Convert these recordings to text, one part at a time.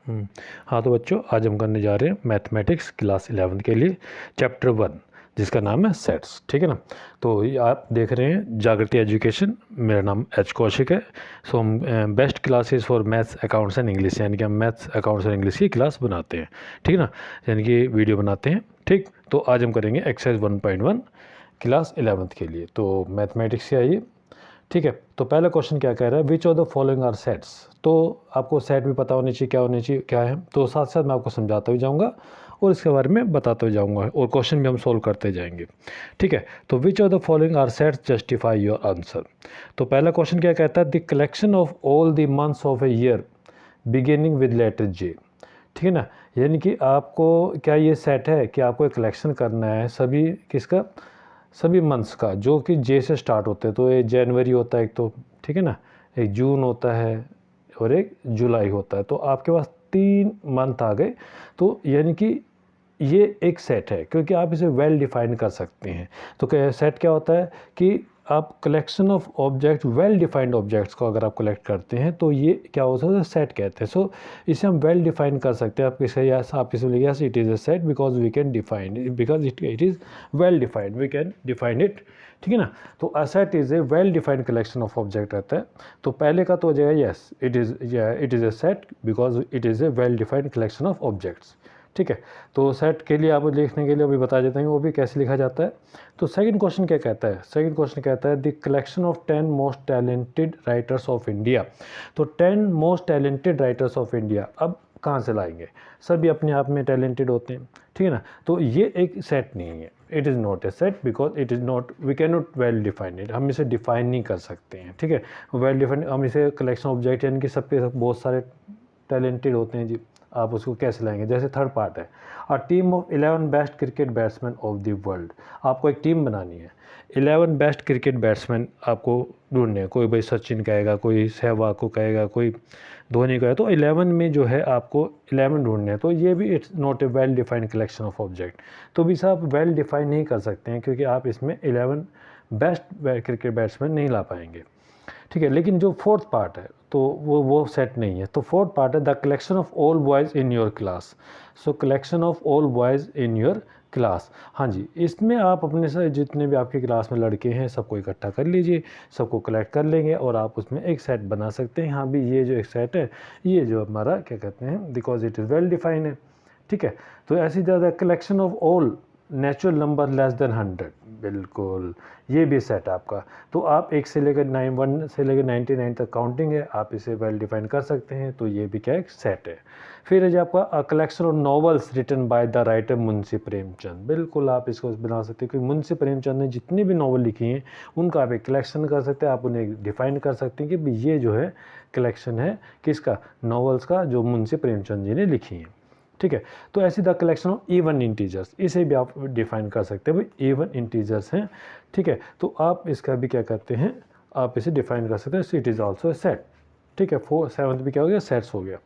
हाँ तो बच्चों, आज हम करने जा रहे हैं मैथमेटिक्स क्लास 11 के लिए चैप्टर 1, जिसका नाम है सेट्स। ठीक है ना। तो ये आप देख रहे हैं जागृति एजुकेशन, मेरा नाम एच कौशिक है। सो हम best classes for maths accounts and English, यानी कि हम मैथ्स अकाउंट्स एंड इंग्लिश की क्लास बनाते हैं। ठीक है ना, यानी कि वीडियो बनाते हैं। ठीक, तो आज हम करेंगे एक्सरसाइज 1.1 क्लास 11 के लिए। तो मैथमेटिक्स से आइए। ठीक है, तो पहला क्वेश्चन क्या कह रहा है, which of the following are sets. तो आपको सेट भी पता होनी चाहिए, क्या होनी चाहिए, क्या है। तो साथ साथ मैं आपको समझाता भी जाऊंगा और इसके बारे में बताते हुए जाऊंगा, और क्वेश्चन भी हम सोल्व करते जाएंगे। ठीक है, तो which of the following are sets justify your answer. तो पहला क्वेश्चन क्या कहता है, the collection of all the months of a year beginning with letter J. ठीक है ना, यानी कि आपको क्या ये सेट है कि आपको एक कलेक्शन करना है सभी किसका, सभी मंथ्स का जो कि जे से स्टार्ट होते हैं। तो ये जनवरी होता है एक, तो ठीक है ना, एक जून होता है और एक जुलाई होता है। तो आपके पास 3 मंथ आ गए। तो यानी कि ये एक सेट है, क्योंकि आप इसे वेल डिफाइन कर सकते हैं। तो क्या सेट क्या होता है कि आप collection of object, well defined objects को अगर आप कलेक्ट करते हैं तो ये क्या होता है, सेट कहते हैं। सो इसे हम वेल डिफाइन कर सकते हैं। आप इसे आप इसे बोलिए yes it is a set because we can define it, because it is well defined, we can define it. ठीक है ना। तो a set is a well defined collection of object रहता है। तो पहले का तो हो जाएगा yes it is a set because it is a well defined collection of objects. ठीक है, तो सेट के लिए आप लिखने के लिए अभी बता देते हैं वो भी कैसे लिखा जाता है। तो सेकंड क्वेश्चन क्या कहता है, सेकंड क्वेश्चन कहता है the collection of 10 most talented writers of India. तो 10 most talented writers of India अब कहाँ से लाएंगे, सभी अपने आप में टैलेंटेड होते हैं। ठीक है ना, तो ये एक सेट नहीं है, it is not a set because it is not, we can not well define it, हम इसे डिफाइन नहीं कर सकते हैं। ठीक है, वेल डिफाइन हम इसे कलेक्शन ऑब्जेक्ट यानी कि सबके सब बहुत सारे टैलेंटेड होते हैं जी, आप उसको कैसे लाएंगे। जैसे थर्ड पार्ट है, a team of 11 best cricket batsman of the world. आपको एक टीम बनानी है, 11 बेस्ट क्रिकेट बैट्समैन आपको ढूंढने हैं। कोई भाई सचिन कहेगा, कोई सहवाग को कहेगा, कोई धोनी का है। तो 11 में जो है आपको 11 ढूंढने हैं। तो ये भी it's not a well defined collection of object. तो भी आप वेल डिफाइन नहीं कर सकते हैं, क्योंकि आप इसमें 11 बेस्ट क्रिकेट बैट्समैन नहीं ला पाएंगे। ठीक है, लेकिन जो फोर्थ पार्ट है तो वो सेट नहीं है। तो फोर्थ पार्ट है the collection of all boys in your class. So collection of all boys in your class. हाँ जी, इसमें आप अपने से जितने भी आपकी क्लास में लड़के हैं सबको इकट्ठा कर लीजिए, सबको कलेक्ट कर लेंगे और आप उसमें एक सेट बना सकते हैं। हाँ भी, ये जो एक सेट है ये जो हमारा क्या कहते हैं, because it is well define है। ठीक है, तो ऐसी ज़्यादा collection of all natural number less than 100, बिल्कुल ये भी सेट आपका। तो आप 1 से लेकर 1 से लेकर 99 तक काउंटिंग है, आप इसे वेल डिफाइन कर सकते हैं। तो ये भी क्या एक सेट है। फिर है जो आपका collection of novels written by the writer Munshi Premchand. बिल्कुल आप इसको बना सकते हैं, क्योंकि मुंशी प्रेमचंद ने जितनी भी नॉवल लिखी हैं उनका आप एक कलेक्शन कर सकते हैं। आप उन्हें डिफाइन कर सकते हैं कि ये जो है कलेक्शन है किसका, नॉवेल्स का, जो मुंशी प्रेमचंद जी ने लिखी हैं। ठीक है, तो ऐसी the collection of even integers, इसे भी आप डिफाइन कर सकते हैं, भाई इवन इंटीजर्स हैं। ठीक है, तो आप इसका भी क्या करते हैं, आप इसे डिफाइन कर सकते हैं। So it is also a set. ठीक है, 7th भी क्या हो गया, सेट्स हो गया।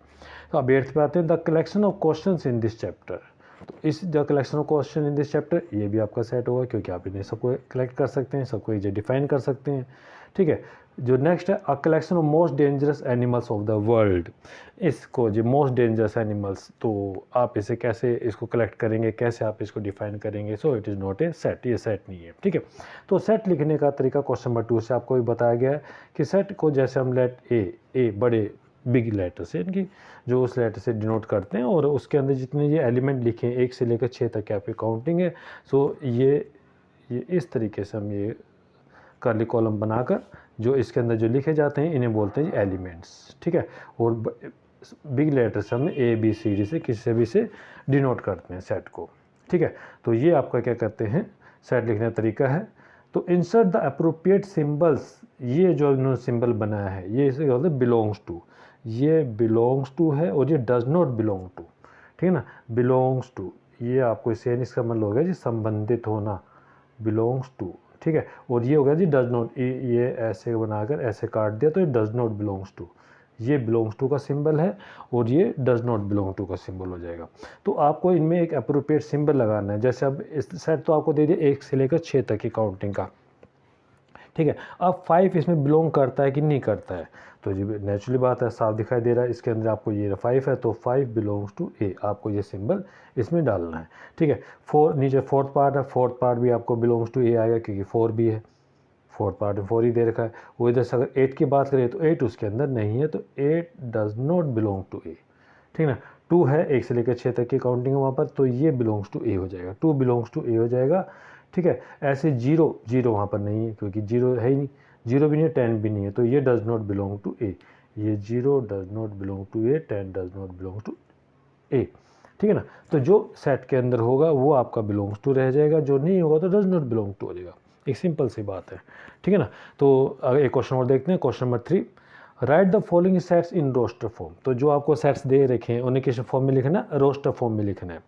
तो अब 8th पे आते हैं, the collection of questions in this chapter. तो इस the collection of question in this chapter, ये भी आपका सेट होगा, क्योंकि आप इन्हें सबको कलेक्ट कर सकते हैं, सबको ये डिफाइन कर सकते हैं। ठीक है, जो नेक्स्ट है, a collection of most dangerous animals of the world. इसको जो मोस्ट डेंजरस एनिमल्स, तो आप इसे कैसे इसको कलेक्ट करेंगे, कैसे आप इसको डिफाइन करेंगे। So it is not a set, ये सेट नहीं है। ठीक है, तो सेट लिखने का तरीका क्वेश्चन नंबर 2 से आपको भी बताया गया है कि सेट को जैसे हम लेट ए बड़े बिग लेटर से, यानी कि जो उस लेटर से डिनोट करते हैं, और उसके अंदर जितने ये एलिमेंट लिखे हैं 1 से लेकर 6 तक की आपकी काउंटिंग है। सो ये इस तरीके से हम ये कर्ली कॉलम बनाकर जो इसके अंदर जो लिखे जाते हैं इन्हें बोलते हैं एलिमेंट्स। ठीक है, और बिग लेटर से हम ABCD से किसी से भी से डिनोट करते हैं सेट को। ठीक है, तो ये आपका क्या कहते हैं, सेट लिखने का तरीका है। तो इंसर्ट द अप्रोप्रिएट सिंबल्स, ये जो इन्होंने सिंबल बनाया है ये इसे बोलते हैं बिलोंग्स टू। ये बिलोंग्स टू है और ये डज नॉट बिलोंग टू। ठीक है ना, बिलोंग्स टू, ये आपको इससे इसका मतलब हो गया जी संबंधित होना, बिलोंग्स टू। ठीक है, और ये हो गया जी डज नॉट, ये ऐसे बनाकर ऐसे काट दिया तो ये डज नॉट बिलोंग्स टू, ये बिलोंग्स टू का सिंबल है और ये डज नॉट बिलोंग टू का सिंबल हो जाएगा। तो आपको इनमें एक अप्रोप्रिएट सिंबल लगाना है। जैसे अब इस सेट तो आपको दे दिया 1 से लेकर 6 तक की काउंटिंग का, ठीक है। अब 5 इसमें बिलोंग करता है कि नहीं करता है, तो जी नेचुरली बात है, साफ दिखाई दे रहा है इसके अंदर आपको ये 5 है, तो 5 बिलोंग्स टू ए, आपको ये सिंबल इसमें डालना है। ठीक है। 4 नीचे फोर्थ पार्ट है, फोर्थ पार्ट भी आपको बिलोंग्स टू ए आएगा क्योंकि 4 भी है, फोर्थ पार्ट में 4 ही दे रखा है। वो इधर से अगर 8 की बात करें तो 8 उसके अंदर नहीं है, तो 8 does not belong to A. ठीक है ना। 2 है, 1 से लेकर 6 तक की काउंटिंग है वहाँ पर, तो ये बिलोंग्स टू ए हो जाएगा, 2 बिलोंग्स टू ए हो जाएगा। ठीक है। ऐसे 0 वहाँ पर नहीं है क्योंकि 0 है ही नहीं, 0 भी नहीं है, 10 भी नहीं है, तो ये does not belong to A, ये 0 does not belong to A, 10 does not belong to A. ठीक है ना। तो जो सेट के अंदर होगा वो आपका बिलोंग्स टू रह जाएगा, जो नहीं होगा तो डज नॉट बिलोंग टू हो जाएगा। एक सिंपल सी बात है। ठीक है ना। तो एक क्वेश्चन और देखते हैं, question number 3, write the following sets in roster form. तो जो आपको सेट्स दे रखे हैं उन्हें किस फॉर्म में लिखना है, रोस्टर फॉर्म में लिखना है।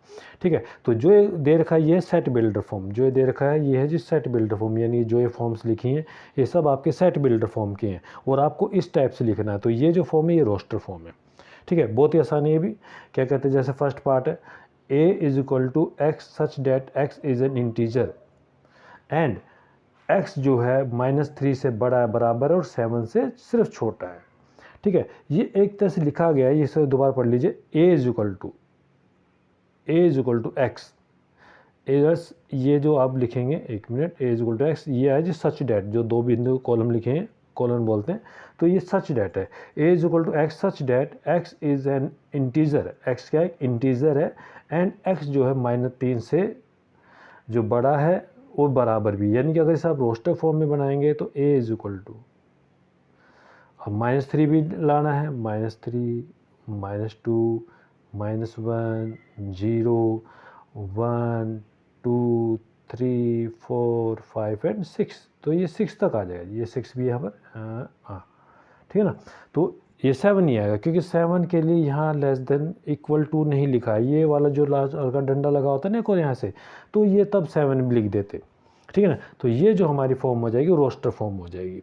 ठीक है। तो जो दे रखा है ये सेट बिल्डर फॉर्म, जो दे रखा है ये है जी सेट बिल्डर फॉर्म, यानी जो ये फॉर्म्स लिखी हैं ये सब आपके सेट बिल्डर फॉर्म के हैं और आपको इस टाइप से लिखना है। तो ये जो फॉर्म है ये रोस्टर फॉर्म है। ठीक है। बहुत ही आसान है ये भी। क्या कहते हैं, जैसे फर्स्ट पार्ट है a is equal to x such that x is an integer and x जो है -3 से बड़ा है, बराबर है, और 7 से सिर्फ छोटा है। ठीक है। ये एक तरह से लिखा गया है, इसे दोबारा पढ़ लीजिए, a is equal to x, ये जो आप लिखेंगे, एक minute, a is equal to x, ये है जी सच डेट, जो 2 बिंदु कॉलम लिखे हैं, कॉलम बोलते हैं, तो ये सच डेट है। a is equal to x such that x is an integer, x क्या है, इंटीजर है, एंड x जो है -3 से जो बड़ा है और बराबर भी, यानी कि अगर इसे आप रोस्टर फॉर्म में बनाएंगे तो a इज इक्वल टू, अब -3 भी लाना है, -3, -2, -1, 0, 1, 2, 3, 4, 5 एंड 6, तो ये 6 तक आ जाएगा, ये 6 भी यहाँ पर हाँ। ठीक है ना। तो ये 7 नहीं आएगा क्योंकि 7 के लिए यहाँ लेस देन इक्वल टू नहीं लिखा है, ये वाला जो लास्ट का डंडा लगा होता है ना को यहाँ से, तो ये तब 7 भी लिख देते। ठीक है ना। तो ये जो हमारी फॉर्म हो जाएगी रोस्टर फॉर्म हो जाएगी।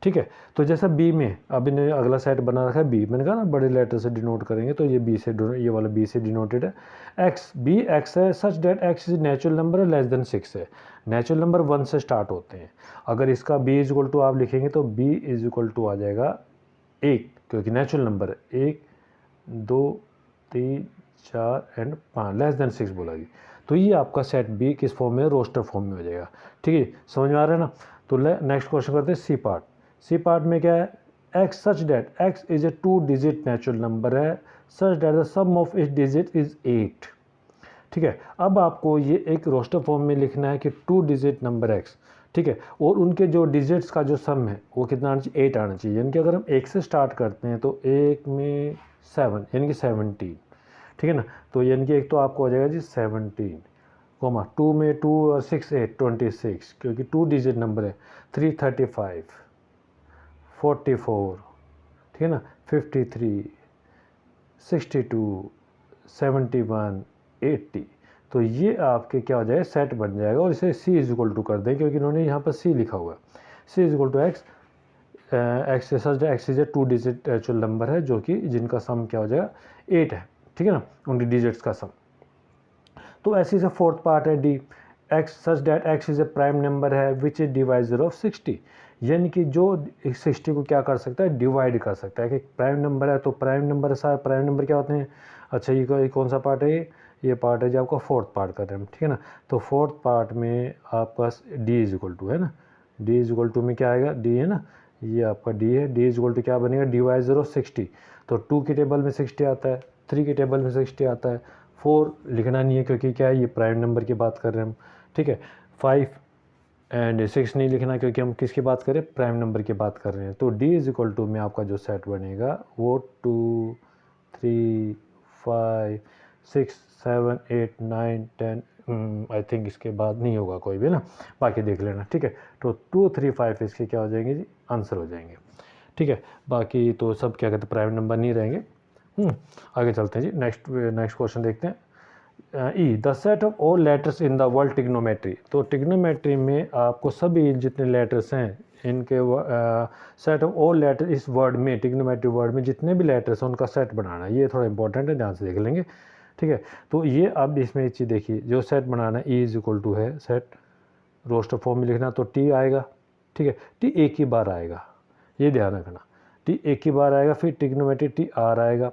ठीक है। तो जैसा बी में अब इन्हें अगला सेट बना रखा है बी, मैंने कहा ना बड़े लेटर से डिनोट करेंगे, तो ये बी से, ये वाला बी से डिनोटेड है। एक्स, बी एक्स है such that x is natural number है लेस देन 6 है, नेचुरल नंबर 1 से स्टार्ट होते हैं। अगर इसका बी इज इक्वल टू आप लिखेंगे तो बी इज इक्वल टू आ जाएगा 1, क्योंकि नेचुरल नंबर है, 1, 2, 3, 4 एंड 5, लेस देन 6 बोला जी। तो ये आपका सेट बी किस फॉर्म में, रोस्टर फॉर्म में हो जाएगा। ठीक है, समझ में आ रहा है ना। तो नेक्स्ट क्वेश्चन करते हैं सी पार्ट। सी पार्ट में क्या है, X such that x is a 2 digit natural number है, such that the sum of its digit is 8। ठीक है। अब आपको ये एक रोस्टर फॉर्म में लिखना है कि 2 डिजिट नंबर एक्स, ठीक है, और उनके जो डिजिट्स का जो सम है वो कितना आना चाहिए, 8 आना चाहिए। यानी कि अगर हम 1 से स्टार्ट करते हैं तो 1 में 7 यानी कि 17। ठीक है ना। तो यानी कि एक तो आपको हो जाएगा जी 17, 2 में 2 और 6 8 26, क्योंकि 2 डिजिट नंबर है, 3 35 44, ठीक है ना, 53 62 71 80। तो ये आपके क्या हो जाएगा, सेट बन जाएगा। और इसे सी इज इक्वल टू कर दें क्योंकि इन्होंने यहाँ पर सी लिखा हुआ है। C is equal to X, X X is a 2 digit natural number है जो कि जिनका सम क्या हो जाएगा 8 है। ठीक है ना, उनकी डिजिट्स का सम। तो ऐसे से फोर्थ पार्ट है D, x such that x is a prime number है विच इज डिवाइजर ऑफ 60, यानी कि जो 60 को क्या कर सकता है, डिवाइड कर सकता है। कि प्राइम नंबर है तो प्राइम नंबर सारे प्राइम नंबर क्या होते हैं। अच्छा ये कौन सा पार्ट है, ये पार्ट है जो आपका फोर्थ पार्ट कर रहे हैं। ठीक है ना। तो फोर्थ पार्ट में आपका डी इज इक्वल टू है ना, डी इज इक्वल टू में क्या आएगा, डी है ना, ये आपका डी है, डी इज इक्वल टू क्या बनेगा, डिवाइजर ऑफ 60। तो 2 की टेबल में 60 आता है, 3 की टेबल में 60 आता है, 4 लिखना नहीं है क्योंकि क्या है ये प्राइम नंबर की बात कर रहे हैं हम। ठीक है। 5 एंड 6 नहीं लिखना क्योंकि हम किसकी बात करें, प्राइम नंबर की बात कर रहे हैं। तो डी इज इक्वल टू में आपका जो सेट बनेगा वो 2 3 5 6 7 8 9 10, आई थिंक इसके बाद नहीं होगा कोई भी ना, बाकी देख लेना। ठीक है। तो 2 3 5 इसके क्या हो जाएंगे जी, आंसर हो जाएंगे। ठीक है। बाकी तो सब क्या कहते हैं प्राइम नंबर नहीं रहेंगे। आगे चलते हैं जी, नेक्स्ट क्वेश्चन देखते हैं। E the set of all letters in the world trigonometry. तो टिग्नोमेट्री में आपको सभी जितने लेटर्स हैं इनके सेट ऑफ ऑल लेटर इस वर्ड में, टिग्नोमेट्री वर्ड में जितने भी लेटर्स हैं उनका सेट बनाना है। ये थोड़ा इंपॉर्टेंट है, ध्यान से देख लेंगे। ठीक है। तो ये अब इसमें एक चीज़ देखिए, जो सेट बनाना है ई इज इक्वल टू है सेट, रोस्टर फॉर्म में लिखना तो टी आएगा, ठीक है। टी एक ही बार आएगा, ये ध्यान रखना, टी एक ही बार आएगा, फिर ट्रिग्नोमेट्री टी आर आएगा,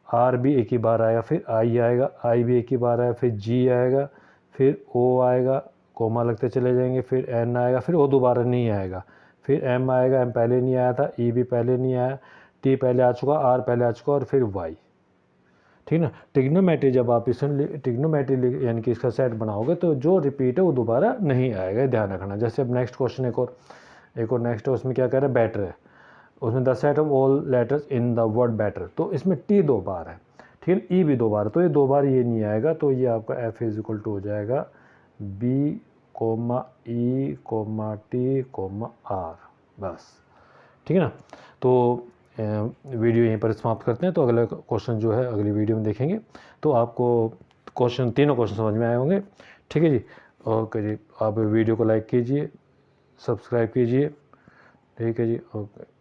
आर भी एक ही बार आएगा, फिर आई आएगा, आई भी एक ही बार आएगा, फिर जी आएगा, फिर ओ आएगा, कोमा लगते चले जाएंगे, फिर एन आएगा, फिर ओ दोबारा नहीं आएगा, फिर एम आएगा, एम पहले नहीं आया था, ई भी पहले नहीं आया, टी पहले आ चुका, आर पहले आ चुका, और फिर वाई। ठीक ना। ट्रिग्नोमेट्री जब आप इसमें ट्रिग्नोमेट्री यानी कि इसका सेट बनाओगे तो जो रिपीट है वो दोबारा नहीं आएगा, ध्यान रखना। जैसे अब नेक्स्ट क्वेश्चन एक और नेक्स्ट है, उसमें क्या कह रहा है, बैटर है, उसमें the set of all letters in the word better, तो इसमें टी 2 बार है, ठीक है, ई भी 2 बार, तो ये 2 बार ये नहीं आएगा, तो ये आपका एफ इज इक्वल टू हो जाएगा B comma E comma T comma R, बस। ठीक है ना। तो वीडियो यहीं पर समाप्त करते हैं। तो अगला क्वेश्चन जो है अगली वीडियो में देखेंगे, तो आपको तीनों क्वेश्चन समझ में आए होंगे। ठीक है जी, ओके जी, आप वीडियो को लाइक कीजिए, सब्सक्राइब कीजिए। ठीक है जी, ओके।